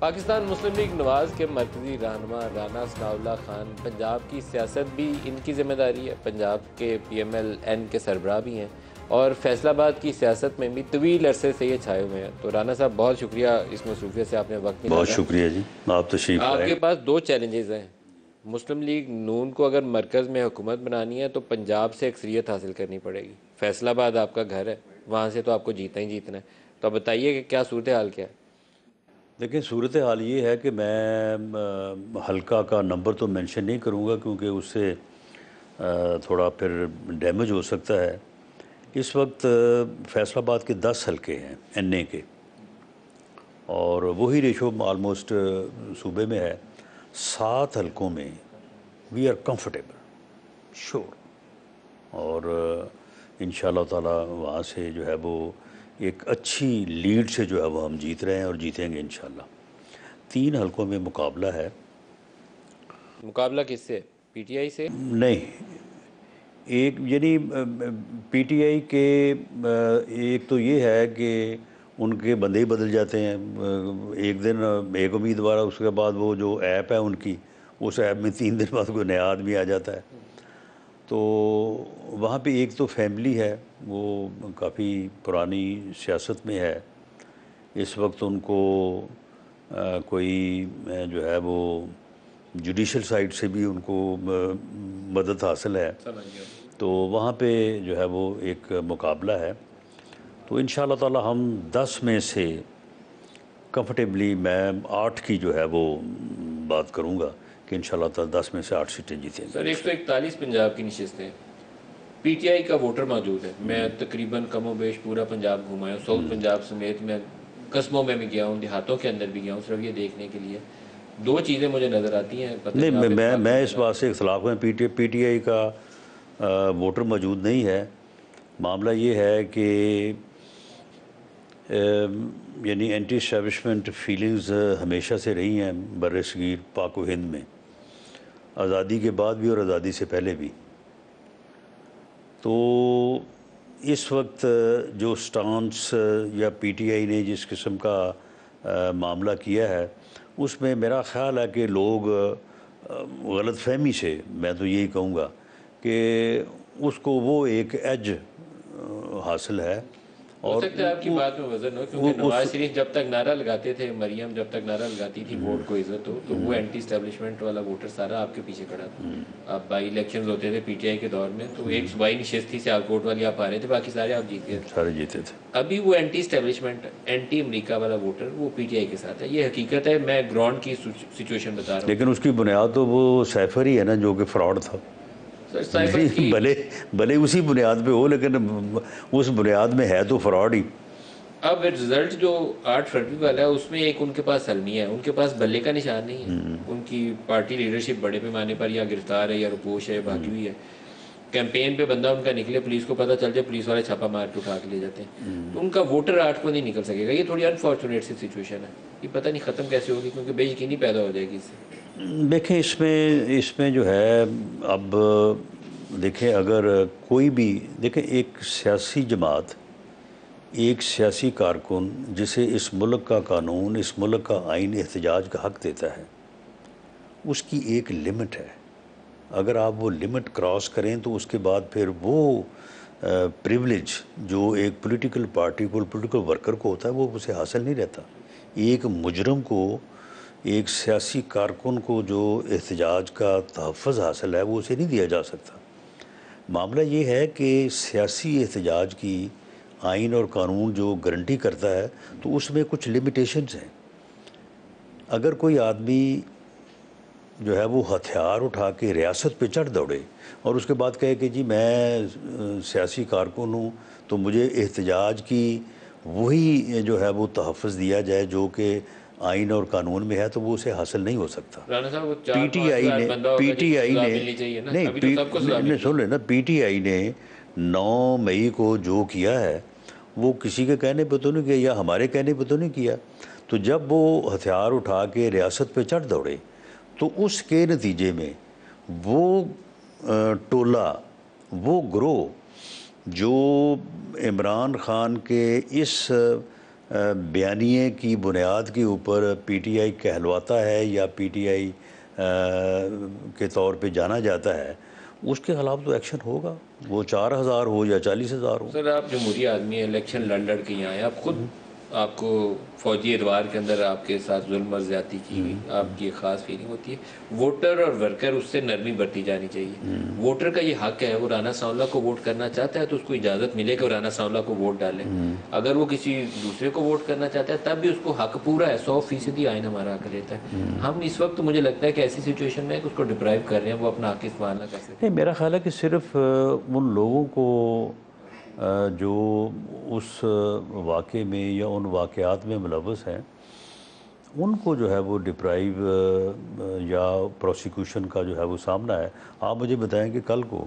پاکستان مسلم league نواز کے مرکزی رہنما رانا ثناء اللہ خان پنجاب کی سیاست بھی ان کی ذمہ داری ہے، پنجاب کے پی ایم ایل این کے سربراہ بھی ہیں اور فیصل آباد کی سیاست میں بھی طویل عرصے سے یہ چھائے ہوئے ہیں۔ تو رانا صاحب بہت شکریہ اس مصروفیت سے آپ نے وقت نکالا۔ بہت شکریہ جی، آپ تشریف لائے۔ آپ کے پاس دو چیلنجز ہیں، مسلم لیگ نون کو اگر مرکز میں حکومت بنانی ہے تو پنجاب سے اکثریت حاصل کرنی پڑے گی، فیصل آباد آپ کا گھر ہے، وہاں سے تو آپ کو جیتنا ہی جیتنا ہے۔ تو آپ بتائیے کہ کیا صورتحال کیا ہے؟ دیکھیں صورتحال یہ ہے کہ میں حلقہ کا نمبر تو مینشن نہیں کروں گا کیونکہ اس سے تھوڑا پھر ڈیمیج ہو سکتا ہے۔ اس وقت فیصل آباد کے 10 حلقے ہیں این اے کے، اور وہی ریشو آلموسٹ صوبے میں ہے۔ 7 حلقوں میں وی آر کمفرٹیبل شور، اور انشاءاللہ تعالی وہاں سے جو ہے وہ ایک اچھی لیڈ سے جو ہے وہ ہم جیت رہے ہیں اور جیتیں گے انشاءاللہ۔ 3 حلقوں میں مقابلہ ہے۔ مقابلہ کس سے؟ پی ٹی آئی سے؟ نہیں، ایک یعنی پی ٹی آئی کے ایک تو یہ ہے کہ ان کے بندے ہی بدل جاتے ہیں، ایک دن ایک امیدوار، اس کے بعد وہ جو ایپ ہے ان کی، اس ایپ میں 3 دن بعد کوئی نیا آدمی آ جاتا ہے۔ تو وہاں پہ ایک تو فیملی ہے، وہ کافی پرانی سیاست میں ہے، اس وقت ان کو کوئی جو ہے وہ جوڈیشل سائٹ سے بھی ان کو مدد حاصل ہے، تو وہاں پہ جو ہے وہ ایک مقابلہ ہے۔ تو انشاءاللہ تعالی ہم 10 میں سے کمفرٹیبلی میں 8 کی جو ہے وہ بات کروں گا کہ انشاءاللہ تعالی 10 میں سے 8 سیٹیں جیتیں گے۔ سر 141 پنجاب کی نشستیں، پی ٹی آئی کا ووٹر موجود ہے، میں تقریباً کم و بیش پورا پنجاب گھوما ہوں، ساؤتھ پنجاب سمیت میں قصبوں میں بھی گیا ہوں، دیہاتوں کے اندر بھی گیا ہوں، صرف یہ دیکھنے کے لیے 2 چیزیں مجھے نظر آتی ہیں۔ نہیں، میں اس بات سے اختلاف ہوں، پی ٹی آئی کا ووٹر موجود نہیں ہے۔ معاملہ یہ ہے کہ یعنی اینٹی اسٹیبلشمنٹ فیلنگز ہمیشہ سے رہی ہیں بر صغیر پاک و ہند میں، آزادی کے بعد بھی اور آزادی سے پہلے بھی۔ تو اس وقت جو سٹانس یا پی ٹی آئی نے جس قسم کا معاملہ کیا ہے، اس میں میرا خیال ہے کہ لوگ غلط فہمی سے، میں تو یہی کہوں گا کہ اس کو وہ ایک ایج حاصل ہے، ہو سکتا ہے آپ کی بات میں وزن ہو، کیونکہ نواز شریف جب تک نعرہ لگاتے تھے، مریم جب تک نعرہ لگاتی تھی ووٹ کو عزت ہو، تو وہ اینٹی اسٹیبلشمنٹ والا ووٹر سارا آپ کے پیچھے کھڑا تھا۔ اب بائی الیکشنز ہوتے تھے پی ٹی آئی کے دور میں، تو ایک صوبائی نشست تھی سیالکوٹ والی، آپ آ رہے تھے، باقی سارے آپ جیت گئے تھے، سارے جیتے تھے۔ ابھی وہ اینٹی اسٹیبلشمنٹ، اینٹی امریکہ والا ووٹر وہ پی ٹی آئی کے ساتھ ہے، یہ حقیقت ہے، میں گراؤنڈ کی سچویشن بتا رہا ہوں۔ لیکن اس کی بنیاد تو وہ سیفر ہی ہے نا، جو کہ فراڈ تھا۔ بھلے اسی بنیاد پہ ہو، لیکن اس بنیاد میں ہے تو فراڈ ہی۔ اب رزلٹ جو 8 فروری والا ہے، اس میں ایک ان کے پاس المیہ ہے، ان کے پاس بلے کا نشان نہیں ہے، ان کی پارٹی لیڈرشپ بڑے پیمانے پر یا گرفتار ہے یا رپوش ہے، بھاگی ہوئی ہے، کیمپین پہ بندہ ان کا نکلے، پولیس کو پتہ چل جائے، پولیس والے چھاپا مار کے اٹھا کے لے جاتے ہیں، تو ان کا ووٹر 8 کو نہیں نکل سکے گا۔ یہ تھوڑی انفارچونیٹ سی سچویشن ہے، یہ پتہ نہیں ختم کیسے ہوگی، کیونکہ بے یقینی پیدا ہو جائے گی اس سے۔ دیکھیں اس میں جو ہے، اب دیکھیں اگر کوئی بھی، دیکھیں ایک سیاسی جماعت، ایک سیاسی کارکن جسے اس ملک کا قانون، اس ملک کا آئین احتجاج کا حق دیتا ہے، اس کی ایک لمٹ ہے۔ اگر آپ وہ لمٹ کراس کریں تو اس کے بعد پھر وہ پریولیج جو ایک پولیٹیکل پارٹی کو، پولیٹیکل ورکر کو ہوتا ہے، وہ اسے حاصل نہیں رہتا۔ ایک مجرم کو، ایک سیاسی کارکن کو جو احتجاج کا تحفظ حاصل ہے، وہ اسے نہیں دیا جا سکتا۔ معاملہ یہ ہے کہ سیاسی احتجاج کی آئین اور قانون جو گارنٹی کرتا ہے، تو اس میں کچھ لمیٹیشنز ہیں۔ اگر کوئی آدمی جو ہے وہ ہتھیار اٹھا کے ریاست پہ چڑھ دوڑے اور اس کے بعد کہے کہ جی میں سیاسی کارکن ہوں، تو مجھے احتجاج کی وہی جو ہے وہ تحفظ دیا جائے جو کہ آئین اور قانون میں ہے، تو وہ اسے حاصل نہیں ہو سکتا۔ پی ٹی آئی نے سن لینا، پی ٹی آئی نے 9 مئی کو جو کیا ہے وہ کسی کے کہنے پہ تو نہیں کیا، یا ہمارے کہنے پہ تو نہیں کیا۔ تو جب وہ ہتھیار اٹھا کے ریاست پہ چڑھ دوڑے، تو اس کے نتیجے میں وہ ٹولہ، وہ گروہ جو عمران خان کے اس بیانیے کی بنیاد کے اوپر پی ٹی آئی کہلواتا ہے یا پی ٹی آئی کے طور پہ جانا جاتا ہے، اس کے خلاف تو ایکشن ہوگا، وہ 4,000 ہو یا 40,000 ہو۔ سر آپ جمہوری آدمی ہیں، الیکشن لڑ کے یہاں آئے، آپ خود آپ کو فوجی ادوار کے اندر آپ کے ساتھ ظلم اور زیادتی کی ہوئی، آپ کی ایک خاص فیلنگ ہوتی ہے، ووٹر اور ورکر اس سے نرمی برتی جانی چاہیے۔ ووٹر کا یہ حق ہے، وہ رانا ثانوالہ کو ووٹ کرنا چاہتا ہے تو اس کو اجازت ملے کہ وہ رانا ثانوالہ کو ووٹ ڈالے، اگر وہ کسی دوسرے کو ووٹ کرنا چاہتا ہے تب بھی اس کو حق پورا ہے، 100% آئین ہمارا حق دیتا ہے۔ ہم اس وقت مجھے لگتا ہے کہ ایسی سچویشن میں اس کو ڈپرائیو کر رہے ہیں، وہ اپنا حق استعمال نہ کر سکتے۔ نہیں، میرا خیال ہے کہ صرف ان لوگوں کو جو اس واقعے میں یا ان واقعات میں ملوث ہیں ان کو جو ہے وہ ڈپرائیو یا پروسیکیوشن کا جو ہے وہ سامنا ہے۔ آپ مجھے بتائیں کہ کل کو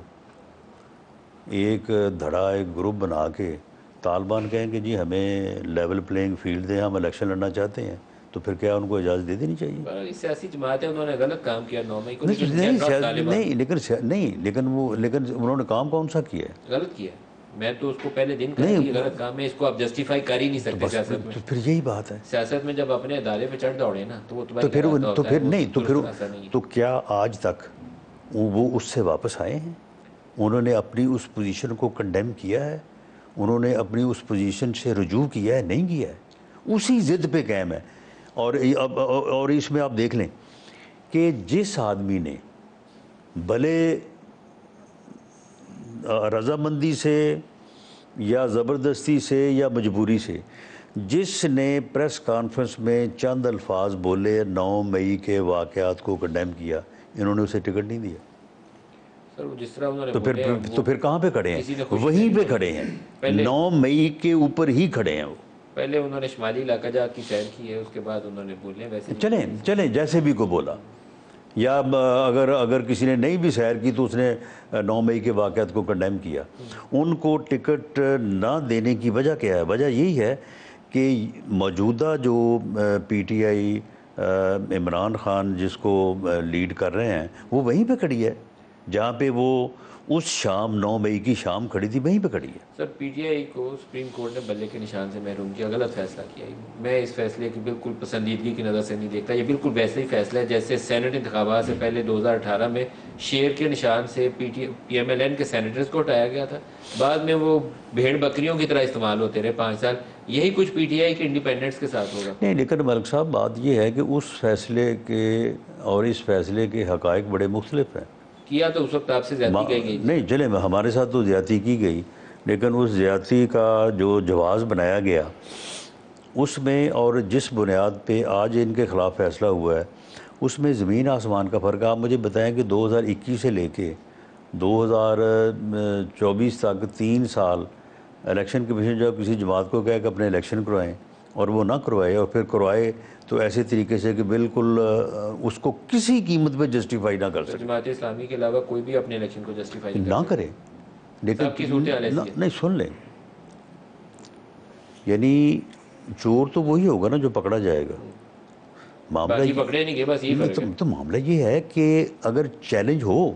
ایک دھڑا ایک گروپ بنا کے طالبان کہیں کہ جی ہمیں لیول پلینگ فیلڈ دیں، ہم الیکشن لڑنا چاہتے ہیں، تو پھر کیا ان کو اجازت دے دینی چاہیے؟ سیاسی جماعت ہے، انہوں نے غلط کام کیا 9 مئی کو، لیکن انہوں نے کام کون سا کیا ہے؟ غلط کیا ہے۔ میں تو اس کو پہلے دن کہا کہ یہ غلط کام ہے، اس کو آپ جسٹیفائی کر ہی نہیں سکتے سیاست میں۔ تو پھر یہی بات ہے، سیاست میں جب اپنے ادارے پہ چڑھ دوڑے نا تو وہ تو کیا آج تک وہ اس سے واپس آئے ہیں؟ انہوں نے اپنی اس پوزیشن کو کنڈیم کیا ہے؟ انہوں نے اپنی اس پوزیشن سے رجوع کیا ہے؟ نہیں کیا ہے، اسی ضد پہ قائم ہے۔ اور اس میں آپ دیکھ لیں کہ جس آدمی نے بھلے رضامندی سے یا زبردستی سے یا مجبوری سے، جس نے پریس کانفرنس میں چند الفاظ بولے 9 مئی کے واقعات کو کنڈیم کیا، انہوں نے اسے ٹکٹ نہیں دیا۔ سر جس طرح انہوں نے تو پھر کہاں پہ کھڑے ہیں؟ وہیں پہ کھڑے ہیں، 9 مئی کے اوپر ہی کھڑے ہیں وہ۔ پہلے انہوں نے شمالی علاقہ جات کی سیر کی ہے، اس کے بعد انہوں نے بولے ویسے چلیں جیسے بھی کو بولا، یا اگر کسی نے نہیں بھی سیر کی تو اس نے 9 مئی کے واقعات کو کنڈیم کیا۔ ان کو ٹکٹ نہ دینے کی وجہ کیا ہے؟ وجہ یہی ہے کہ موجودہ جو P T I Imran Khan جس کو لیڈ کر رہے ہیں وہ وہیں پہ کھڑی ہے جہاں پہ وہ اس شام 9 مئی کی شام کھڑی تھی، وہیں پہ کھڑی ہے۔ سر پی ٹی آئی کو سپریم کورٹ نے بلے کے نشان سے محروم کیا، غلط فیصلہ کیا۔ میں اس فیصلے کی بالکل پسندیدگی کی نظر سے نہیں دیکھتا، یہ بالکل ویسے ہی فیصلہ ہے جیسے سینٹ انتخابات سے پہلے 2018 میں شیر کے نشان سے پی ایم ایل این کے سینیٹرز کو ہٹایا گیا تھا، بعد میں وہ بھیڑ بکریوں کی طرح استعمال ہوتے رہے 5 سال۔ یہی کچھ پی ٹی آئی کے انڈیپینڈنٹس کے ساتھ ہوگا۔ نہیں، لیکن ملک صاحب بات یہ ہے کہ اس فیصلے کے اور اس فیصلے کے حقائق بڑے مختلف ہیں۔ کیا تو اس وقت آپ سے زیادتی کی گئی، نہیں چلے ہمارے ساتھ تو زیادتی کی گئی، لیکن اس زیادتی کا جو جواز بنایا گیا اس میں اور جس بنیاد پہ آج ان کے خلاف فیصلہ ہوا ہے اس میں زمین آسمان کا فرق ہے۔ آپ مجھے بتائیں کہ 2021 سے لے کے 2024 تک 3 سال الیکشن کمیشن جب کسی جماعت کو کہے کہ اپنے الیکشن کروائیں اور وہ نہ کروائے اور پھر کروائے تو ایسے طریقے سے کہ بالکل اس کو کسی قیمت پہ جسٹیفائی نہ کر سکے، جماعت اسلامی کے علاوہ کوئی بھی اپنے الیکشن کو جسٹیفائی نہ کرے۔ لیکن نہیں، سن لیں، یعنی چور تو وہی ہوگا نا جو پکڑا جائے گا۔ تو معاملہ یہ ہے کہ اگر چیلنج ہو،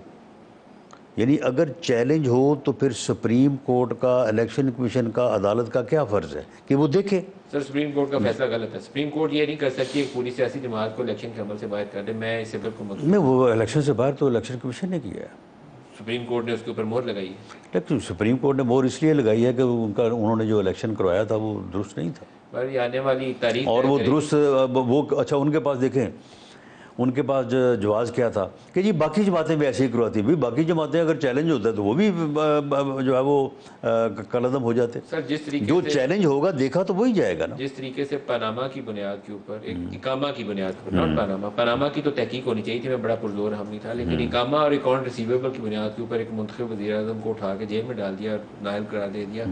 یعنی اگر چیلنج ہو تو پھر سپریم کورٹ کا، الیکشن کمیشن کا، عدالت کا کیا فرض ہے کہ وہ دیکھے۔ سر سپریم کورٹ کا فیصلہ غلط ہے، سپریم کورٹ یہ نہیں کر سکتی ایک پوری سیاسی جماعت کو الیکشن کے عمل سے باہر کر دے، میں اسے بالکل میں وہ الیکشن سے باہر تو الیکشن کمیشن نے کیا ہے، سپریم کورٹ نے اس کے اوپر مہر لگائی ہے۔ لیکن سپریم کورٹ نے مہر اس لیے لگائی ہے کہ انہوں نے جو الیکشن کروایا تھا وہ درست نہیں تھا، پر آنے والی تاریخ اور وہ درست وہ اچھا ان کے پاس دیکھیں ان کے پاس جواز کیا تھا کہ جی باقی جماعتیں بھی ایسے ہی کرواتی ہیں، باقی جماعتیں اگر چیلنج ہوتا ہے تو وہ بھی جو ہے وہ کالعدم ہو جاتے۔ سر جس طریقے جو چیلنج ہوگا دیکھا تو وہی جائے گا نا۔ جس طریقے سے پاناما کی بنیاد کے اوپر، ایک اقامہ کی بنیاد پر، ناٹ پاناما کی تو تحقیق ہونی چاہیے تھی، میں بڑا پرزور ہم نہیں تھا، لیکن اقامہ اور اکاؤنٹ ریسیویبل کی بنیاد کے اوپر ایک منتخب وزیر اعظم کو اٹھا کے جیل میں ڈال دیا اور نائب قرار دے دیا،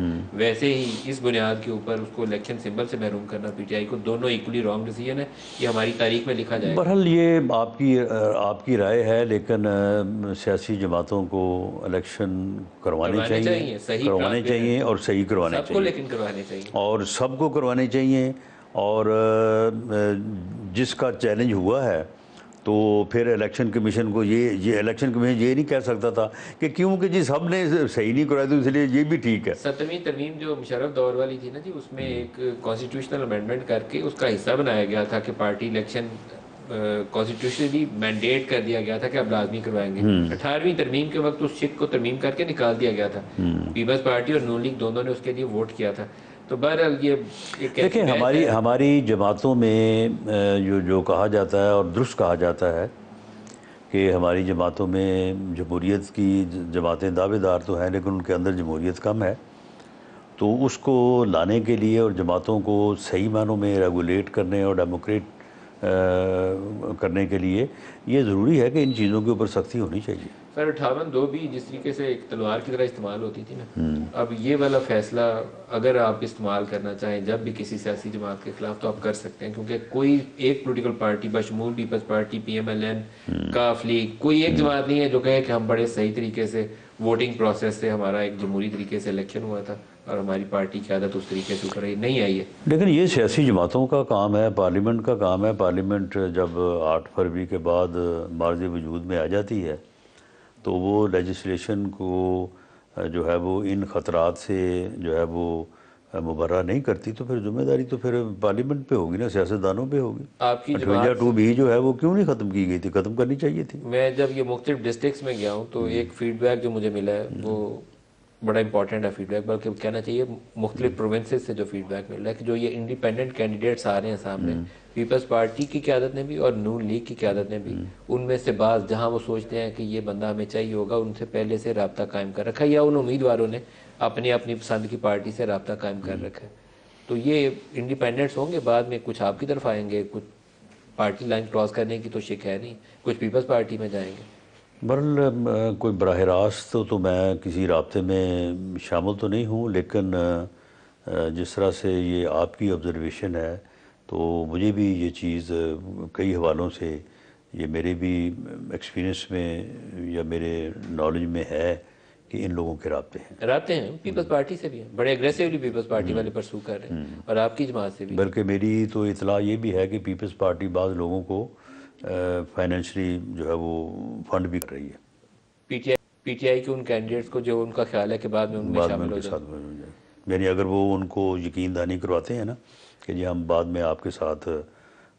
ویسے ہی اس بنیاد کے اوپر اس کو الیکشن سمبل سے محروم کرنا پی ٹی آئی کو، دونوں ایکولی رانگ ڈیسیژن ہے، یہ ہماری تاریخ میں لکھا جائے گا۔ بہرحال یہ آپ کی رائے ہے، لیکن سیاسی جماعتوں کو الیکشن کروانے چاہیے اور صحیح کروانے چاہیے، سب کو لیکن کروانے چاہیے، اور سب کو کروانے چاہیے، اور جس کا چیلنج ہوا ہے تو پھر الیکشن کمیشن کو یہ الیکشن کمیشن یہ نہیں کہہ سکتا تھا کہ کیونکہ جی سب نے صحیح نہیں کرایا تو اس لیے یہ بھی ٹھیک ہے. 7ویں ترمیم جو مشرف دور والی تھی نا جی، اس میں ایک کانسٹیٹیوشنل امینڈمنٹ کر کے اس کا حصہ بنایا گیا تھا کہ پارٹی الیکشن کانسٹیٹیوشنلی مینڈیٹ کر دیا گیا تھا کہ اب لازمی کروائیں گے. 18ویں ترمیم کے وقت اس شک کو ترمیم کر کے نکال دیا گیا تھا. پیپلز پارٹی اور نون لیگ دونوں نے اس کے لیے ووٹ کیا تھا. تو بہرحال یہ دیکھیں ہماری جماعتوں میں جو کہا جاتا ہے اور درست کہا جاتا ہے کہ ہماری جماعتوں میں جمہوریت کی جماعتیں دعوے دار تو ہیں لیکن ان کے اندر جمہوریت کم ہے. تو اس کو لانے کے لیے اور جماعتوں کو صحیح معنوں میں ریگولیٹ کرنے اور ڈیموکریٹ کرنے کے لیے یہ ضروری ہے کہ ان چیزوں کے اوپر سختی ہونی چاہیے. سر 58(2) بھی جس طریقے سے ایک تلوار کی طرح استعمال ہوتی تھی نا، اب یہ والا فیصلہ اگر آپ استعمال کرنا چاہیں جب بھی کسی سیاسی جماعت کے خلاف تو آپ کر سکتے ہیں، کیونکہ کوئی ایک پولیٹیکل پارٹی بشمول پیپلز پارٹی، PMLN، کاف لیگ، کوئی ایک جماعت نہیں ہے جو کہے کہ ہم بڑے صحیح طریقے سے ووٹنگ پروسیس سے ہمارا ایک جمہوری طریقے سے الیکشن ہوا تھا اور ہماری پارٹی کی عادت اس طریقے سے اوپر نہیں آئی ہے. لیکن یہ سیاسی جماعتوں کا کام ہے، پارلیمنٹ کا کام ہے. پارلیمنٹ جب 8 فروری کے بعد مارز وجود میں آ جاتی ہے تو وہ لیجسلیشن کو جو ہے وہ ان خطرات سے جو ہے وہ مبرہ نہیں کرتی، تو پھر ذمہ داری تو پھر پارلیمنٹ پہ ہوگی نا، سیاستدانوں پہ ہوگی. آپ کی جماعت 58(2) بھی جو ہے وہ کیوں نہیں ختم کی گئی تھی؟ ختم کرنی چاہیے تھی. میں جب یہ مختلف ڈسٹرکٹس میں گیا ہوں تو ایک فیڈ بیک جو مجھے ملا ہے وہ بڑا امپورٹنٹ ہے فیڈ بیک، بلکہ کہنا چاہیے مختلف پروونسز سے جو فیڈ بیک مل رہا ہے کہ جو یہ انڈیپینڈنٹ کینڈیڈیٹس آ رہے ہیں سامنے، پیپلز پارٹی کی قیادت نے بھی اور نون لیگ کی قیادت نے بھی، ان میں سے بعض جہاں وہ سوچتے ہیں کہ یہ بندہ ہمیں چاہیے ہوگا، ان سے پہلے سے رابطہ قائم کر رکھا ہے یا ان امیدواروں نے اپنی پسند کی پارٹی سے رابطہ قائم کر رکھا ہے. تو یہ انڈیپینڈنٹس ہوں گے، بعد میں کچھ آپ کی طرف آئیں گے، کچھ پارٹی لائن کراس کرنے کی تو شک ہے نہیں، کچھ پیپلز پارٹی میں جائیں گے. بہرحال کوئی براہ راست تو میں کسی رابطے میں شامل تو نہیں ہوں، لیکن جس طرح سے یہ آپ کی آبزرویشن ہے تو مجھے بھی یہ چیز کئی حوالوں سے یہ میرے بھی ایکسپیرینس میں یا میرے نالج میں ہے کہ ان لوگوں کے رابطے ہیں پیپلز پارٹی سے بھی ہیں، بڑے اگریسیولی پیپلز پارٹی والے پرسو کر رہے ہیں اور آپ کی جماعت سے بھی. بلکہ میری تو اطلاع یہ بھی ہے کہ پیپلز پارٹی بعض لوگوں کو فائنینشلی جو ہے وہ فنڈ بھی کر رہی ہے. پی ٹی آئی کے ان کینڈیڈیٹس کو جو ان کا خیال ہے کہ بعد میں ان میں شامل ہو جائیں. یعنی اگر وہ ان کو یقین دہانی کرواتے ہیں نا کہ جی ہم بعد میں آپ کے ساتھ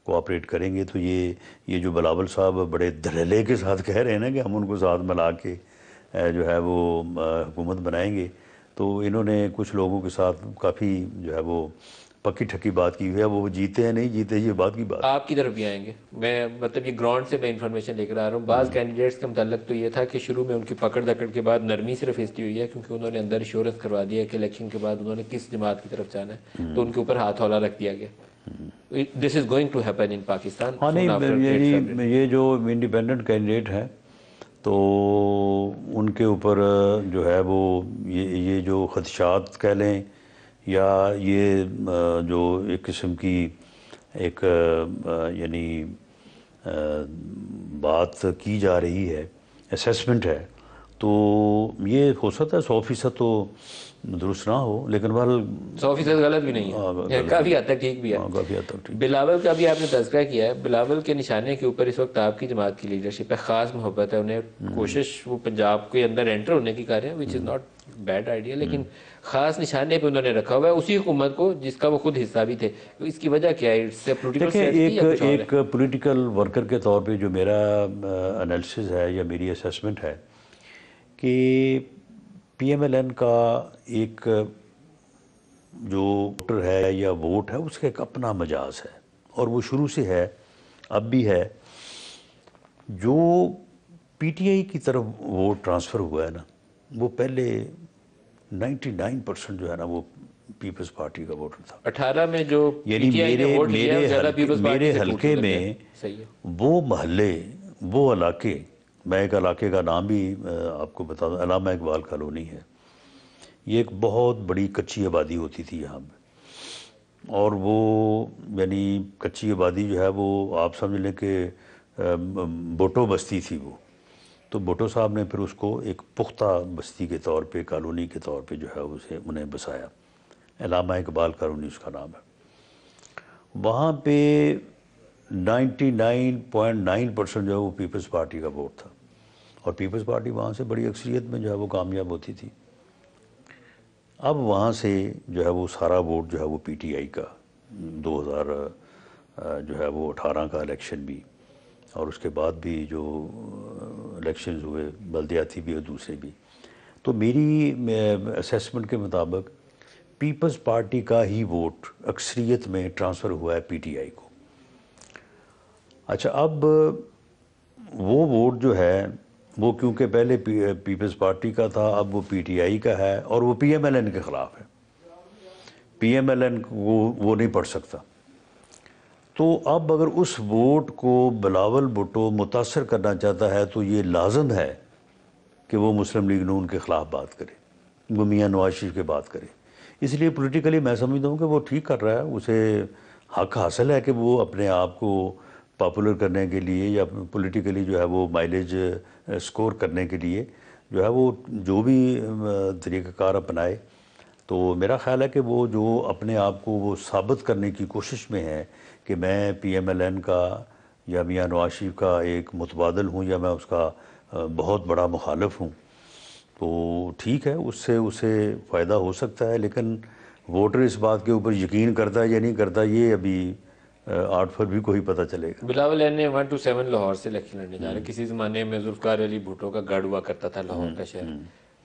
کوآپریٹ کریں گے، تو یہ جو بلاول صاحب بڑے دھڑلے کے ساتھ کہہ رہے ہیں نا کہ ہم ان کو ساتھ ملا کے جو ہے وہ حکومت بنائیں گے، تو انہوں نے کچھ لوگوں کے ساتھ کافی جو ہے وہ پکی ٹھکی بات کی ہوئی ہے. وہ جیتے ہیں نہیں جیتے یہ بات کی بات. آپ کی طرف بھی آئیں گے، میں مطلب یہ گراؤنڈ سے میں انفارمیشن لے کر آ رہا ہوں. بعض کینڈیڈیٹس کے متعلق تو یہ تھا کہ شروع میں ان کی پکڑ دکڑ کے بعد نرمی صرف اس لیے ہوئی ہے کیونکہ انہوں نے اندر ایشورنس کروا دیا کہ الیکشن کے بعد انہوں نے کس جماعت کی طرف جانا ہے، تو ان کے اوپر ہاتھ ہولہ رکھ دیا گیا. This is going to happen in Pakistan. ہاں نہیں، یہ جو انڈیپینڈنٹ کینڈیڈیٹ ہیں تو ان کے اوپر جو ہے وہ یہ جو خدشات کہہ لیں یا یہ جو ایک قسم کی ایک یعنی بات کی جا رہی ہے، اسیسمنٹ ہے، تو یہ ہو سکتا ہے 100% تو درست نہ ہو، لیکن بہرحال 100% غلط بھی نہیں ہے، کافی حد تک ٹھیک بھی ہے. کافی حد تک ٹھیک. بلاول کا بھی آپ نے تذکرہ کیا ہے، بلاول کے نشانے کے اوپر اس وقت آپ کی جماعت کی لیڈرشپ ہے، خاص محبت ہے انہیں، کوشش وہ پنجاب کے اندر انٹر ہونے کی کر رہے ہیں، وچ از ناٹ بیڈ آئیڈیا، لیکن خاص نشانے پہ انہوں نے رکھا ہوا ہے اسی حکومت کو جس کا وہ خود حصہ بھی تھے. اس کی وجہ کیا ہے؟ ایک پولیٹیکل ورکر کے طور پہ جو میرا انالیسز ہے یا میری اسیسمنٹ ہے کہ PMLN کا ایک جو ووٹر ہے یا ووٹ ہے اس کا ایک اپنا مجاز ہے اور وہ شروع سے ہے، اب بھی ہے. جو PTI کی طرف ووٹ ٹرانسفر ہوا ہے نا، وہ پہلے 99% جو ہے نا وہ پیپلز پارٹی کا ووٹر تھا. 18 میں جو یعنی میرے حلقے میں وہ محلے، وہ علاقے، میں ایک علاقے کا نام بھی آپ کو بتا دوں، علامہ اقبال کالونی ہے. یہ ایک بہت بڑی کچی آبادی ہوتی تھی یہاں پہ، اور وہ یعنی کچی آبادی جو ہے وہ آپ سمجھ لیں کہ بوٹو بستی تھی وہ. تو بھٹو صاحب نے پھر اس کو ایک پختہ بستی کے طور پہ، کالونی کے طور پہ جو ہے اسے انہیں بسایا. علامہ اقبال کالونی اس کا نام ہے. وہاں پہ 99.9% جو ہے وہ پیپلز پارٹی کا ووٹ تھا، اور پیپلز پارٹی وہاں سے بڑی اکثریت میں جو ہے وہ کامیاب ہوتی تھی۔ اب وہاں سے جو ہے وہ سارا ووٹ جو ہے وہ پی ٹی آئی کا 2000 جو ہے وہ 18 کا الیکشن بھی، اور اس کے بعد بھی جو الیکشنز ہوئے بلدیاتی بھی اور دوسرے بھی، تو میری اسیسمنٹ کے مطابق پیپلز پارٹی کا ہی ووٹ اکثریت میں ٹرانسفر ہوا ہے پی ٹی آئی کو۔ اچھا، اب وہ ووٹ جو ہے وہ کیونکہ پہلے پیپلز پارٹی کا تھا، اب وہ پی ٹی آئی کا ہے، اور وہ پی ایم ایل این کے خلاف ہے، پی ایم ایل این کو وہ نہیں پڑھ سکتا۔ تو اب اگر اس ووٹ کو بلاول بھٹو متاثر کرنا چاہتا ہے تو یہ لازم ہے کہ وہ مسلم لیگ نون کے خلاف بات کرے، وہ میاں نواز شریف کے بات کرے۔ اس لیے پولیٹیکلی میں سمجھتا ہوں کہ وہ ٹھیک کر رہا ہے، اسے حق حاصل ہے کہ وہ اپنے آپ کو پاپولر کرنے کے لیے یا پولیٹیکلی جو ہے وہ مائلیج سکور کرنے کے لیے جو ہے وہ جو بھی طریقہ کار اپنائے۔ تو میرا خیال ہے کہ وہ جو اپنے آپ کو وہ ثابت کرنے کی کوشش میں ہے کہ میں پی ایم ایل این کا یا میاں نواز شریف کا ایک متبادل ہوں یا میں اس کا بہت بڑا مخالف ہوں، تو ٹھیک ہے، اس سے اسے فائدہ ہو سکتا ہے، لیکن ووٹر اس بات کے اوپر یقین کرتا ہے یا نہیں کرتا یہ ابھی 8 فروری کو ہی پتہ چلے گا۔ بلاول این نے 1 to 7 لاہور سے الیکشن لڑنے جا رہے ہیں۔ کسی زمانے میں ذوالفقار علی بھٹو کا گڑھ ہوا کرتا تھا لاہور کا شہر،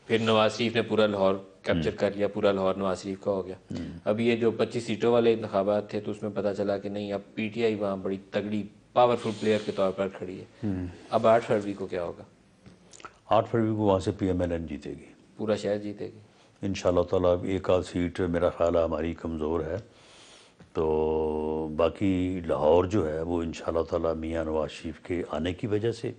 پھر نواز شریف نے پورا لاہور کیپچر کر لیا، پورا لاہور نواز شریف کا ہو گیا۔ اب یہ جو 25 سیٹوں والے انتخابات تھے تو اس میں پتہ چلا کہ نہیں، اب پی ٹی آئی وہاں بڑی تگڑی پاورفل پلیئر کے طور پر کھڑی ہے۔ اب 8 فروری کو کیا ہوگا؟ 8 فروری کو وہاں سے پی ایم ایل این جیتے گی پورا شہر جیتے گی انشاءاللہ تعالیٰ۔ ایک آدھ سیٹ میرا خیال ہے ہماری کمزور ہے، تو باقی لاہور جو ہے وہ انشاءاللہ تعالیٰ میاں نواز شریف کے آنے کی وجہ سے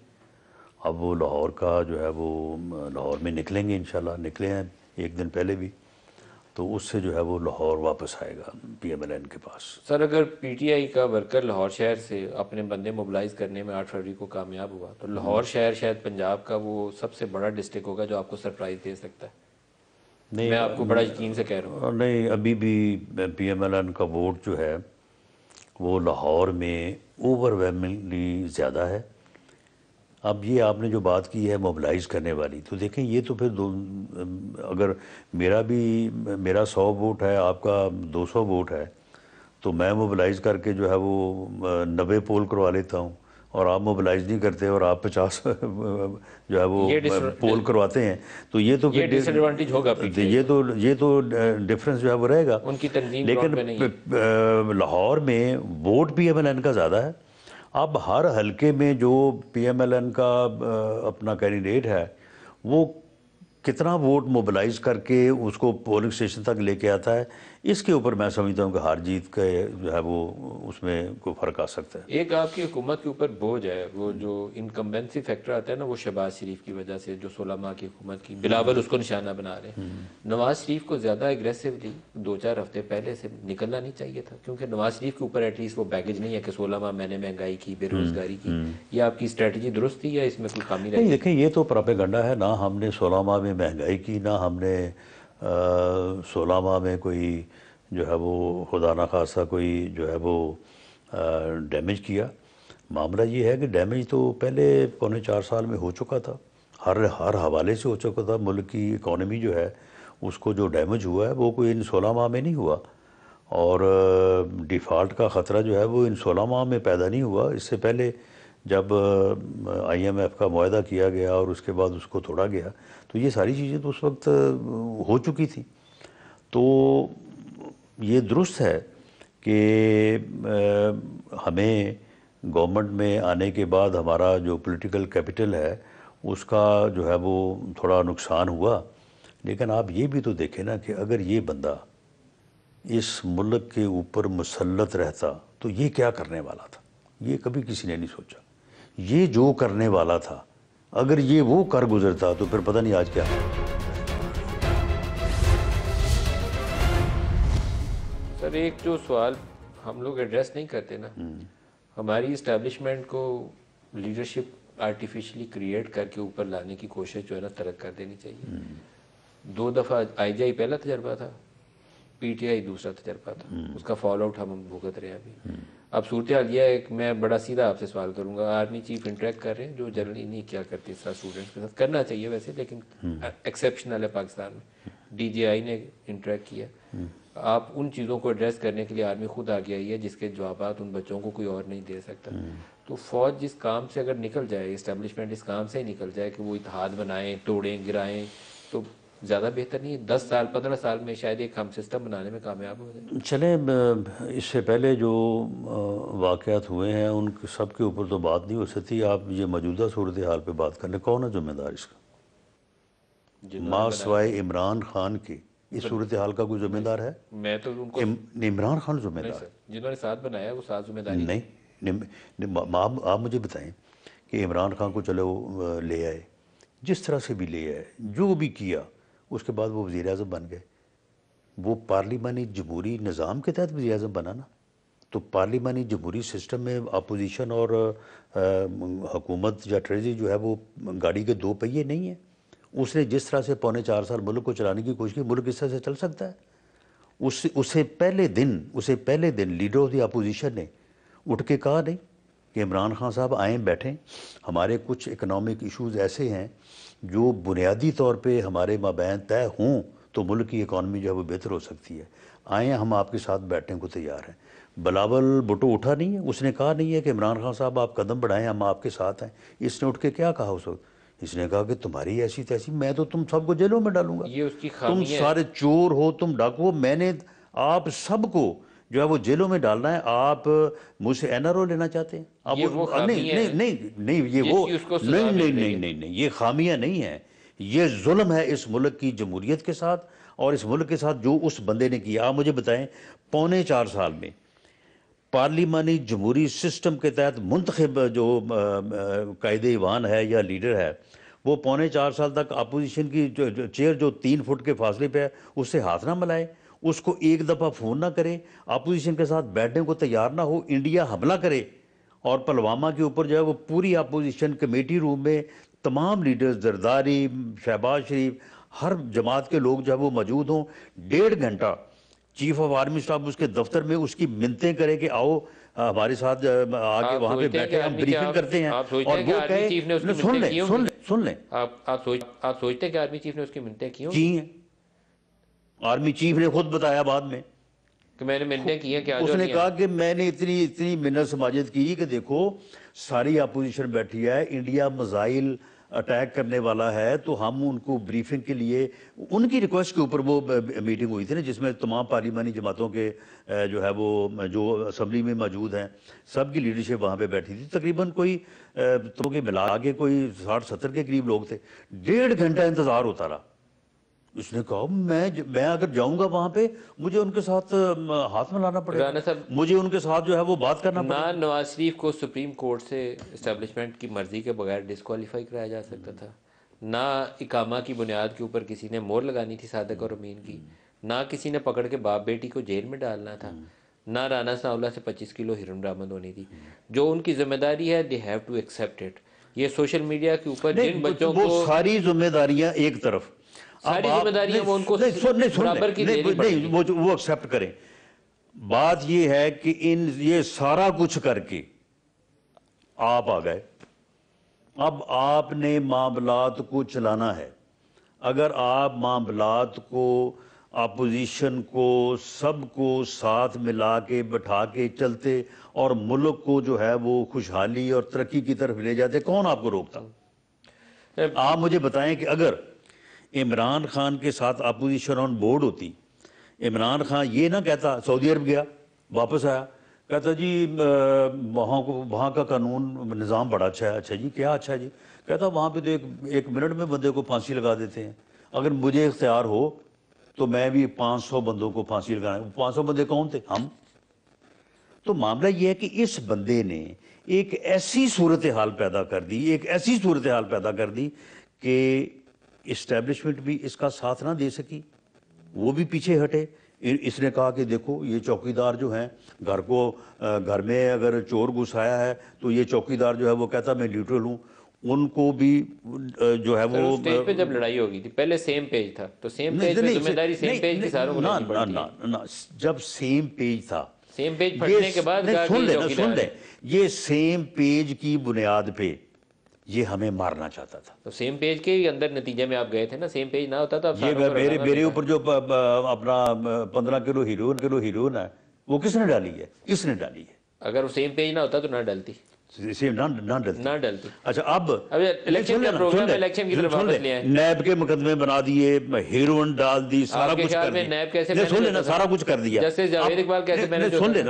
اب وہ لاہور کا جو ہے وہ لاہور میں نکلیں گے، انشاءاللہ نکلے ہیں ایک دن پہلے بھی، تو اس سے جو ہے وہ لاہور واپس آئے گا پی ایم ایل این کے پاس۔ سر، اگر پی ٹی آئی کا ورکر لاہور شہر سے اپنے بندے موبلائز کرنے میں 8 فروری کو کامیاب ہوا تو لاہور شہر شاید پنجاب کا وہ سب سے بڑا ڈسٹرکٹ ہوگا جو آپ کو سرپرائز دے سکتا ہے۔ نہیں، میں آپ کو بڑا یقین سے کہہ رہا ہوں۔ نہیں، ابھی بھی پی ایم ایل این کا ووٹ جو ہے وہ لاہور میں اوور ویلمنگلی زیادہ ہے۔ اب یہ آپ نے جو بات کی ہے موبلائز کرنے والی، تو دیکھیں یہ تو پھر اگر میرا 100 ووٹ ہے، آپ کا 200 ووٹ ہے، تو میں موبلائز کر کے جو ہے وہ 90 پول کروا لیتا ہوں، اور آپ موبلائز نہیں کرتے اور آپ 50 جو ہے وہ پول کرواتے ہیں، تو یہ تو یہ ڈس ایڈوانٹیج ہوگا پی ٹی آئی کو۔ یہ تو ڈفرنس جو ہے وہ رہے گا۔ ان کی تنظیم لیکن گراؤنڈ پہ نہیں ہے۔ لاہور میں vote P M L N کا زیادہ ہے۔ اب ہر حلقے میں جو پی ایم ایل این کا اپنا کینڈیڈیٹ ہے وہ کتنا ووٹ موبلائز کر کے اس کو پولنگ اسٹیشن تک لے کے آتا ہے، اس کے اوپر میں سمجھتا ہوں کہ ہار جیت کا جو ہے وہ اس میں کوئی فرق آ سکتا ہے۔ ایک آپ کی حکومت کے اوپر بوجھ ہے، وہ جو انکمبینسی فیکٹر آتا ہے نا، وہ شہباز شریف کی وجہ سے، جو 16 ماہ کی حکومت کی بلاول اس کو نشانہ بنا رہے ہیں۔ نواز شریف کو زیادہ ایگریسولی 2-4 ہفتے پہلے سے نکلنا نہیں چاہیے تھا، کیونکہ نواز شریف کے اوپر ایٹ لیسٹ وہ بیگیج نہیں ہے کہ 16 ماہ میں نے مہنگائی کی، بے روزگاری کی۔ یہ آپ کی اسٹریٹجی درست تھی یا اس میں کوئی خامی رہی؟ نہیں، دیکھیں یہ تو پراپیگنڈا ہے، نہ ہم نے 16 ماہ میں مہنگائی کی، نہ ہم نے 16 ماہ میں کوئی جو ہے وہ خدا نخواستہ کوئی جو ہے وہ ڈیمیج کیا۔ معاملہ یہ ہے کہ ڈیمیج تو پہلے 4.25 سال میں ہو چکا تھا، ہر حوالے سے ہو چکا تھا۔ ملک کی اکانومی جو ہے اس کو جو ڈیمیج ہوا ہے وہ کوئی ان 16 ماہ میں نہیں ہوا، اور ڈیفالٹ کا خطرہ جو ہے وہ ان 16 ماہ میں پیدا نہیں ہوا۔ اس سے پہلے جب آئی ایم ایف کا معاہدہ کیا گیا اور اس کے بعد اس کو توڑا گیا، تو یہ ساری چیزیں تو اس وقت ہو چکی تھیں۔ تو یہ درست ہے کہ ہمیں گورنمنٹ میں آنے کے بعد ہمارا جو پولیٹیکل کیپٹل ہے اس کا جو ہے وہ تھوڑا نقصان ہوا، لیکن آپ یہ بھی تو دیکھیں نا کہ اگر یہ بندہ اس ملک کے اوپر مسلط رہتا تو یہ کیا کرنے والا تھا، یہ کبھی کسی نے نہیں سوچا۔ یہ جو کرنے والا تھا اگر یہ وہ کر گزرتا تو پھر پتہ نہیں آج کیا ہے۔ سر، ایک جو سوال ہم لوگ ایڈریس نہیں کرتے نا، ہماری اسٹیبلشمنٹ کو لیڈرشپ آرٹیفیشلی کریٹ کر کے اوپر لانے کی کوشش جو ہے نا ترک کر دینی چاہیے۔ 2 دفعہ آئی جے آئی پہلا تجربہ تھا، پی ٹی آئی دوسرا تجربہ تھا، اس کا فال آؤٹ ہم بھگت رہے ہیں ابھی۔ اب صورتحال یہ ہے کہ میں بڑا سیدھا آپ سے سوال کروں گا، آرمی چیف انٹریکٹ کر رہے ہیں جو جنرلی نہیں کیا کرتے اس طرح اسٹوڈنٹس کے ساتھ، کرنا چاہیے ویسے لیکن ایکسیپشنل ہے پاکستان میں، ڈی جی آئی نے انٹریکٹ کیا، آپ ان چیزوں کو ایڈریس کرنے کے لیے آرمی خود آگے آئی ہے جس کے جوابات ان بچوں کو کوئی اور نہیں دے سکتا. تو فوج جس کام سے اگر نکل جائے، اسٹیبلشمنٹ اس کام سے ہی نکل جائے کہ وہ اتحاد بنائیں، توڑیں، گرائیں، تو زیادہ بہتر نہیں ہے؟ 10 سال 15 سال میں شاید ایک ہم سسٹم بنانے میں کامیاب ہو جائے. چلیں اس سے پہلے جو واقعات ہوئے ہیں ان سب کے اوپر تو بات نہیں ہو سکتی. آپ یہ موجودہ صورتحال پہ بات کریں، کون ہے ذمہ دار اس کا؟ ماں سوائے عمران خان کے اس صورتحال کا کوئی ذمہ دار ہے؟ میں تو ان کو عمران خان ذمہ نہیں دار سر، جنہوں نے ساتھ بنایا وہ ساتھ ذمہ داری نہیں. آپ مجھے بتائیں کہ عمران خان کو چلو لے آئے، جس طرح سے بھی لے آئے، جو بھی کیا، اس کے بعد وہ وزیر اعظم بن گئے. وہ پارلیمانی جمہوری نظام کے تحت وزیر اعظم بنا نا. تو پارلیمانی جمہوری سسٹم میں اپوزیشن اور حکومت یا ٹریجری جو ہے وہ گاڑی کے دو پہیے نہیں ہیں. اس نے جس طرح سے 4.25 سال ملک کو چلانے کی کوشش کی، ملک اس طرح سے چل سکتا ہے؟ اسے پہلے دن لیڈر آف دی اپوزیشن نے اٹھ کے کہا نہیں کہ عمران خان صاحب آئیں بیٹھیں، ہمارے کچھ اکنامک ایشوز ایسے ہیں جو بنیادی طور پہ ہمارے مابین طے ہوں تو ملک کی اکانومی جو ہے وہ بہتر ہو سکتی ہے، آئیں ہم آپ کے ساتھ بیٹھنے کو تیار ہیں. بلاول بھٹو اٹھا نہیں ہے، اس نے کہا نہیں ہے کہ عمران خان صاحب آپ قدم بڑھائیں، ہم آپ کے ساتھ ہیں. اس نے اٹھ کے کیا کہا اس وقت؟ اس نے کہا کہ تمہاری ایسی تیسی، میں تو تم سب کو جیلوں میں ڈالوں گا، یہ اس کی تم خامی ہے. سارے چور ہو، تم ڈاکو ہو، میں نے آپ سب کو جو ہے وہ جیلوں میں ڈالنا ہے. آپ مجھ سے این آر او لینا چاہتے ہیں؟ اب یہ وہ خامی ہے نہیں یہ جس وہ کی اس کو سزا مل رہی ہے. نہیں یہ خامیاں نہیں ہیں، یہ ظلم ہے اس ملک کی جمہوریت کے ساتھ اور اس ملک کے ساتھ جو اس بندے نے کیا. آپ مجھے بتائیں 4.25 سال میں پارلیمانی جمہوری سسٹم کے تحت منتخب جو قائد ایوان ہے یا لیڈر ہے، وہ 4.25 سال تک اپوزیشن کی چیئر جو 3 فٹ کے فاصلے پہ ہے اس سے ہاتھ نہ ملائے، اس کو ایک دفعہ فون نہ کرے، اپوزیشن کے ساتھ بیٹھنے کو تیار نہ ہو، انڈیا حملہ کرے اور پلوامہ کے اوپر جو ہے وہ پوری اپوزیشن کمیٹی روم میں تمام لیڈرز، زرداری، شہباز شریف، ہر جماعت کے لوگ جو ہے وہ موجود ہوں. 1.5 گھنٹہ چیف آف آرمی اسٹاف اس کے دفتر میں اس کی منتیں کرے کہ آؤ ہمارے ساتھ آگے وہاں پہ بیٹھے، ہم بریفنگ کرتے ہیں، اور وہ کہے سن لیں آپ سوچتے ہیں کہ آرمی چیف نے اس کی منتیں کی ہوں کی ہیں. آرمی چیف نے خود بتایا بعد میں کہ میں نے منتیں کی ہیں کہ اس نے کہا کہ میں نے اتنی منت سماجت کی کہ دیکھو ساری اپوزیشن بیٹھی ہے، انڈیا میزائل اٹیک کرنے والا ہے، تو ہم ان کو بریفنگ کے لیے ان کی ریکویسٹ کے اوپر وہ میٹنگ ہوئی تھی نا، جس میں تمام پارلیمانی جماعتوں کے جو ہے وہ جو اسمبلی میں موجود ہیں سب کی لیڈرشپ وہاں پہ بیٹھی تھی. تقریباً کوئی تو کے ملا کے کوئی 60-70 کے قریب لوگ تھے. 1.5 گھنٹہ انتظار ہوتا رہا. اس نے کہا میں اگر جاؤں گا وہاں پہ مجھے ان کے ساتھ ہاتھ ملانا پڑے گا، مجھے ان کے ساتھ جو ہے وہ بات کرنا پڑے گا. نواز شریف کو سپریم کورٹ سے اسٹیبلشمنٹ کی مرضی کے بغیر ڈسکوالیفائی کرایا جا سکتا تھا، نہ اقامہ کی بنیاد کے اوپر کسی نے مور لگانی تھی صادق اور امین کی، نہ کسی نے پکڑ کے باپ بیٹی کو جیل میں ڈالنا تھا، نہ رانا ثناءاللہ سے 25 کلو ہیروئن برآمد ہونی تھی. جو ان کی ذمہ داری ہے they have to accept it. یہ سوشل میڈیا کے اوپر جن بچوں کو وہ ساری ذمہ داریاں ایک طرف، ساری ذمہ داریاں وہ ان کو برابر کی دینی پڑے گی. وہ ایکسیپٹ کریں. بات یہ ہے کہ یہ سارا کچھ کر کے آپ آ گئے، اب آپ نے معاملات کو چلانا ہے. اگر آپ معاملات کو، اپوزیشن کو، سب کو ساتھ ملا کے بٹھا کے چلتے اور ملک کو جو ہے وہ خوشحالی اور ترقی کی طرف لے جاتے، کون آپ کو روکتا؟ آپ مجھے بتائیں کہ اگر عمران خان کے ساتھ اپوزیشن آن بورڈ ہوتی، عمران خان یہ نہ کہتا، سعودی عرب گیا واپس آیا کہتا جی وہاں کا قانون نظام بڑا اچھا ہے. اچھا جی کیا اچھا ہے جی؟ کہتا وہاں پہ تو ایک منٹ میں بندے کو پھانسی لگا دیتے ہیں، اگر مجھے اختیار ہو تو میں بھی 500 بندوں کو پھانسی لگانا. 500 بندے کون تھے؟ ہم. تو معاملہ یہ ہے کہ اس بندے نے ایک ایسی صورتحال پیدا کر دی کہ اسٹیبلشمنٹ بھی اس کا ساتھ نہ دے سکی، وہ بھی پیچھے ہٹے. اس نے کہا کہ دیکھو یہ چوکیدار جو ہیں گھر میں اگر چور گھس آیا ہے تو یہ چوکیدار جو ہے وہ کہتا میں نیوٹرل ہوں. ان کو بھی جو ہے وہ اسٹیج پہ جب لڑائی ہوگی تھی پہلے سیم پیج تھا، تو سیم پیج پہ ذمہ داری سیم پیج کی ساروں کو لینی پڑتی ہے. جب سیم پیج تھا سیم پیج پھٹنے کے بعد کہا کہ سن لیں یہ سیم پیج کی بنیاد پہ یہ ہمیں مارنا چاہتا تھا. تو سیم پیج کے اندر نتیجے میں آپ گئے تھے نا, سیم پیج نہ ہوتا تو یہ میرے اوپر جو اپنا 15 کلو ہیروئن ہے وہ کس نے ڈالی ہے؟ اس نے ڈالی ہے. اگر وہ سیم پیج نہ ہوتا تو نہ ڈلتی. نہ ڈلتی. اچھا اب الیکشن کا پروگرام الیکشن کی طرف واپس لے آئے. نیب کے مقدمے بنا دیے, ہیروئن ڈال دی, سارا کچھ کر دیا. نیب کیسے سن لینا, سارا کچھ کر دیا. جسٹس جاوید اقبال کیسے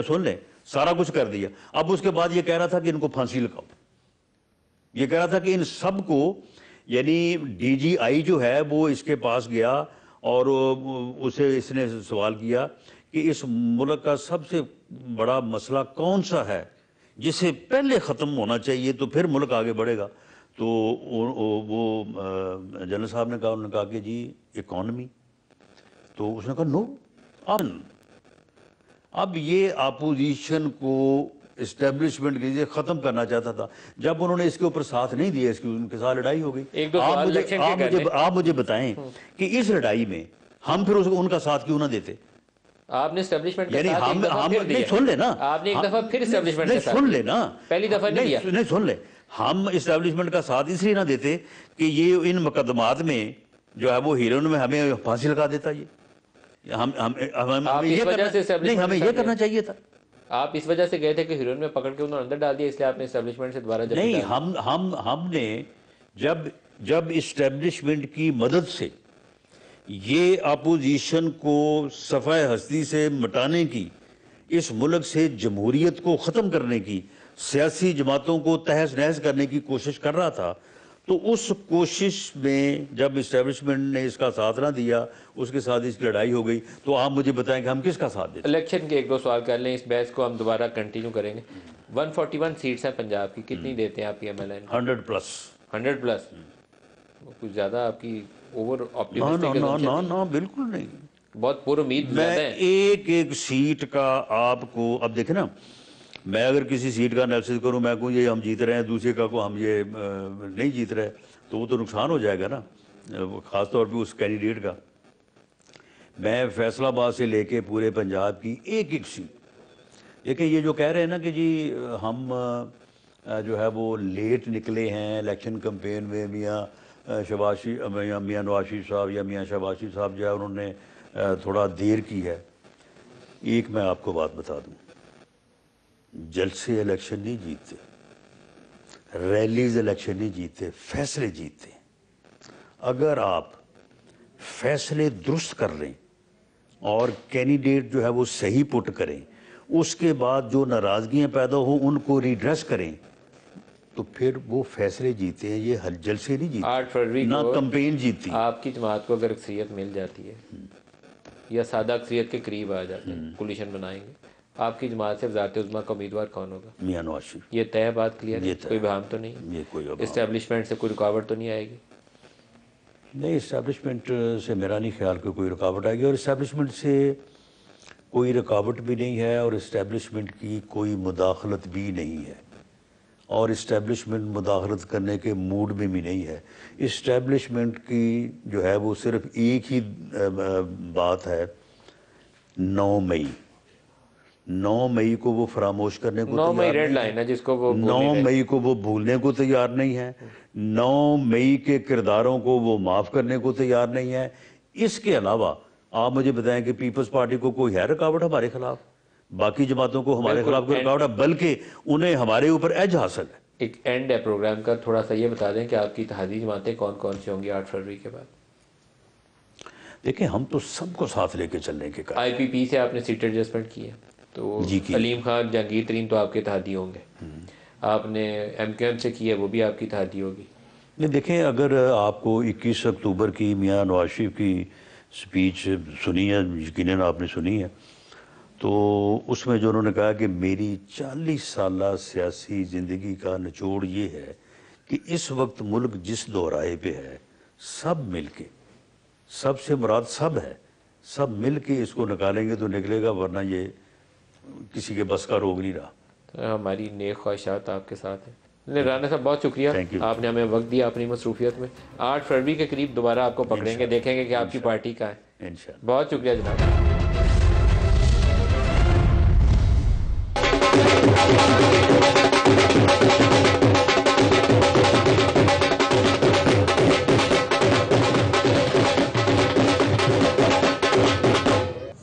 سن لیں سارا کچھ کر دیا. اب اس کے بعد یہ کہہ رہا تھا کہ ان کو پھانسی لگاؤ. یہ کہہ رہا تھا کہ ان سب کو, یعنی ڈی جی آئی جو ہے وہ اس کے پاس گیا اور اسے اس نے سوال کیا کہ اس ملک کا سب سے بڑا مسئلہ کون سا ہے جسے پہلے ختم ہونا چاہیے تو پھر ملک آگے بڑھے گا. تو وہ جنرل صاحب نے کہا کہ جی اکانومی. تو اس نے کہا نو. اب یہ اپوزیشن کو اسٹیبلشمنٹ کے لیے ختم کرنا چاہتا تھا. جب انہوں نے اس کے اوپر ساتھ نہیں دیا, اس کی ان کے ساتھ لڑائی ہو گئی. آپ مجھے بتائیں کہ اس لڑائی میں ہم پھر ان کا ساتھ کیوں نہ دیتے؟ آپ نے اسٹیبلشمنٹ یعنی نہیں سن لے نا, آپ نے ایک دفعہ پھر اسٹیبلشمنٹ کے ساتھ سن لے نا, پہلی دفعہ نہیں دیا. نہیں سن لے, ہم اسٹیبلشمنٹ کا ساتھ اس لیے نہ دیتے کہ یہ ان مقدمات میں جو ہے وہ ہیروئن میں ہمیں پھانسی لگا دیتا. یہ ہمیں یہ کرنا چاہیے تھا. آپ اس وجہ سے گئے تھے کہ ہیروئن میں پکڑ کے انہوں نے اندر ڈال دیا, اس لیے آپ نے اسٹیبلشمنٹ سے دوبارہ نہیں, ہم نے جب اسٹیبلشمنٹ کی مدد سے یہ اپوزیشن کو صفحہ ہستی سے مٹانے کی, اس ملک سے جمہوریت کو ختم کرنے کی, سیاسی جماعتوں کو تہس نہس کرنے کی کوشش کر رہا تھا, تو اس کوشش میں جب اسٹیبلشمنٹ نے اس کا ساتھ نہ دیا, اس کے ساتھ اس کی لڑائی ہو گئی, تو آپ مجھے بتائیں کہ ہم کس کا ساتھ دیتے؟ الیکشن کے ایک دو سوال کر لیں, اس بحث کو ہم دوبارہ کنٹینیو کریں گے. 141 سیٹس ہیں پنجاب کی, کتنی دیتے ہیں آپ کی ایم ایل این؟ 100+. کچھ زیادہ آپ کی اوور آپٹیمسٹک ہے؟ نہ بالکل نہیں, بہت پر امید زیادہ ہے. ایک سیٹ کا آپ کو, اب دیکھیں نا, میں اگر کسی سیٹ کا انالیسس کروں, میں کہوں یہ ہم جیت رہے ہیں, دوسرے کا کو ہم یہ نہیں جیت رہے, تو وہ تو نقصان ہو جائے گا نا, خاص طور پہ اس کینڈیڈیٹ کا. میں فیصل آباد سے لے کے پورے پنجاب کی ایک سیٹ, دیکھیں یہ جو کہہ رہے ہیں نا کہ جی ہم جو ہے وہ لیٹ نکلے ہیں الیکشن کمپین میں, میاں نواز شریف صاحب یا میاں شہباز شریف صاحب جو ہے انہوں نے تھوڑا دیر کی ہے. ایک میں آپ کو بات بتا دوں, جلسے الیکشن نہیں جیتتے, ریلیز الیکشن نہیں جیتتے, فیصلے جیتتے. اگر آپ فیصلے درست کر لیں اور کینڈیڈیٹ جو ہے وہ صحیح پٹ کریں, اس کے بعد جو ناراضگیاں پیدا ہوں ان کو ریڈریس کریں, تو پھر وہ فیصلے جیتے ہیں. یہ جلسے نہیں جیتے, 8 فروری نہ کمپین جیتی. آپ کی جماعت کو اگر اکثریت مل جاتی ہے یا سادہ اکثریت کے قریب آ جاتے ہیں, کولیشن بنائیں گے, آپ کی جماعت سے وزارت عظمیٰ کا امیدوار کون ہوگا؟ میاں نواز شریف. یہ طے بات کلیئر ہے, کوئی بہام تو نہیں, یہ کوئی اسٹیبلشمنٹ سے کوئی رکاوٹ تو نہیں آئے گی؟ نہیں, اسٹیبلشمنٹ سے میرا نہیں خیال کہ کوئی رکاوٹ آئے گی, اور اسٹیبلشمنٹ سے کوئی رکاوٹ بھی نہیں ہے, اور اسٹیبلشمنٹ کی کوئی مداخلت بھی نہیں ہے, اور اسٹیبلشمنٹ مداخلت کرنے کے موڈ میں بھی نہیں ہے. اسٹیبلشمنٹ کی جو ہے وہ صرف ایک ہی بات ہے, 9 مئی کو وہ فراموش کرنے کو 9 مئی ریڈ لائن ہے جس کو وہ 9 مئی کو وہ بھولنے کو تیار نہیں ہے, 9 مئی کے کرداروں کو وہ معاف کرنے کو تیار نہیں ہے. اس کے علاوہ آپ مجھے بتائیں کہ پیپلز پارٹی کو کوئی ہے رکاوٹ ہمارے خلاف؟ باقی جماعتوں کو ہمارے خلاف کوئی رکاوٹ ہے, بلکہ انہیں ہمارے اوپر ایج حاصل ہے. ایک اینڈ ہے پروگرام کا, تھوڑا سا یہ بتا دیں کہ آپ کی اتحادی جماعتیں کون کون سی ہوں گی 8 فروری کے بعد؟ دیکھیں ہم تو سب کو ساتھ لے کے چلنے کے آئی پی پی سے آپ نے سیٹ ایڈجسٹمنٹ کی ہے, تو سلیم خان جہانگیر ترین تو آپ کے اتحادی ہوں گے, آپ نے ایم کیو ایم سے کی ہے وہ بھی آپ کی اتحادی ہوگی. نہیں دیکھیں, اگر آپ کو 21 اکتوبر کی میاں نواز شریف کی سپیچ سنی ہے, یقیناً آپ نے سنی ہے, تو اس میں جو انہوں نے کہا کہ میری 40 سالہ سیاسی زندگی کا نچوڑ یہ ہے کہ اس وقت ملک جس دورائے پہ ہے, سب مل کے, سب سے مراد سب ہے, سب مل کے اس کو نکالیں گے تو نکلے گا, ورنہ یہ کسی کے بس کا روگ نہیں رہا. ہماری نیک خواہشات آپ کے ساتھ ہیں. رانا صاحب بہت شکریہ, آپ نے ہمیں وقت دیا اپنی مصروفیت میں. 8 فروری کے قریب دوبارہ آپ کو پکڑیں گے, دیکھیں گے کہ آپ کی پارٹی کا ہے. انشاءاللہ. بہت شکریہ جناب.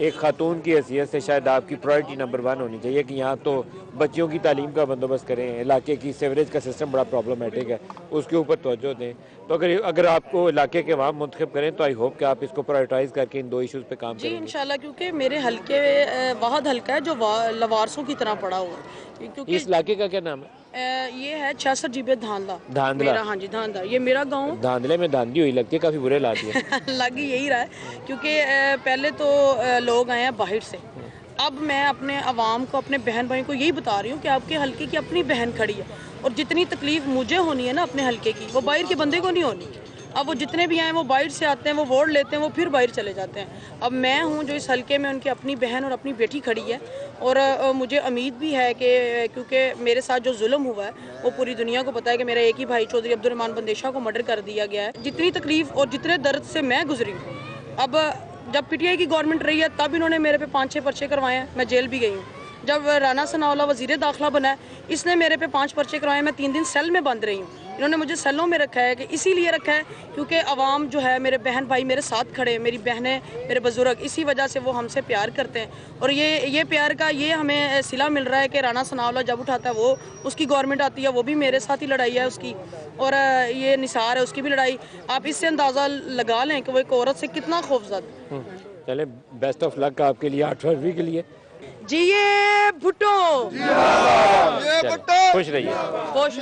ایک خاتون کی حیثیت سے شاید آپ کی پرائرٹی نمبر 1 ہونی چاہیے کہ یہاں تو بچیوں کی تعلیم کا بندوبست کریں, علاقے کی سیوریج کا سسٹم بڑا پرابلمٹک ہے, اس کے اوپر توجہ دیں. تو اگر آپ کو علاقے کے عوام منتخب کریں تو آئی ہوپ کہ آپ اس کو پرائرٹائز کر کے ان 2 ایشوز پہ کام کریں. جی انشاءاللہ, کیونکہ میرے حلقے واحد حلقہ ہے جو لوارسوں کی طرح پڑا ہوا ہے. کیونکہ اس علاقے کا کیا نام ہے؟ یہ ہے 66 جیبے دھاندلا. دھاندلا. ہاں جی دھاندلا, یہ میرا گاؤں. دھاندلے میں دھاندلی ہوئی لگتی ہے, کافی برے حالات ہیں. لگ یہی رہا ہے کیونکہ پہلے تو لوگ آئے ہیں باہر سے. اب میں اپنے عوام کو, اپنے بہن بھائیوں کو یہی بتا رہی ہوں کہ آپ کے حلقے کی اپنی بہن کھڑی ہے, اور جتنی تکلیف مجھے ہونی ہے نا اپنے حلقے کی, وہ باہر کے بندے کو نہیں ہونی. اب وہ جتنے بھی آئیں وہ باہر سے آتے ہیں, وہ ووٹ لیتے ہیں, وہ پھر باہر چلے جاتے ہیں. اب میں ہوں جو اس حلقے میں ان کی اپنی بہن اور اپنی بیٹی کھڑی ہے, اور مجھے امید بھی ہے کہ کیونکہ میرے ساتھ جو ظلم ہوا ہے وہ پوری دنیا کو پتہ ہے کہ میرا ایک ہی بھائی چودھری عبد الرحمان بندیشہ کو مرڈر کر دیا گیا ہے. جتنی تکلیف اور جتنے درد سے میں گزری ہوں, اب جب پی ٹی آئی کی گورنمنٹ رہی ہے تب انہوں نے میرے پہ 5-6 پرچے کروائے ہیں, میں جیل بھی گئی ہوں. جب رانا ثناءاللہ وزیر داخلہ بنا ہے, اس نے میرے پہ 5 پرچے کروائے, میں 3 دن سیل میں بند رہی ہوں. انہوں نے مجھے سیلوں میں رکھا ہے کہ اسی لیے رکھا ہے کیونکہ عوام جو ہے, میرے بہن بھائی میرے ساتھ کھڑے, میری بہنیں, میرے بزرگ, اسی وجہ سے وہ ہم سے پیار کرتے ہیں. اور یہ پیار کا یہ ہمیں صلہ مل رہا ہے کہ رانا ثناءاللہ جب اٹھاتا ہے وہ, اس کی گورنمنٹ آتی ہے, وہ بھی میرے ساتھ ہی لڑائی ہے اس کی, اور یہ نثار ہے اس کی بھی لڑائی. آپ اس سے اندازہ لگا لیں کہ وہ ایک عورت سے کتنا خوفزدہ. چلیں بیسٹ آف لک آپ کے لیے 8 فروری کے لیے. جی یہ بھٹو, خوش رہیے. خوش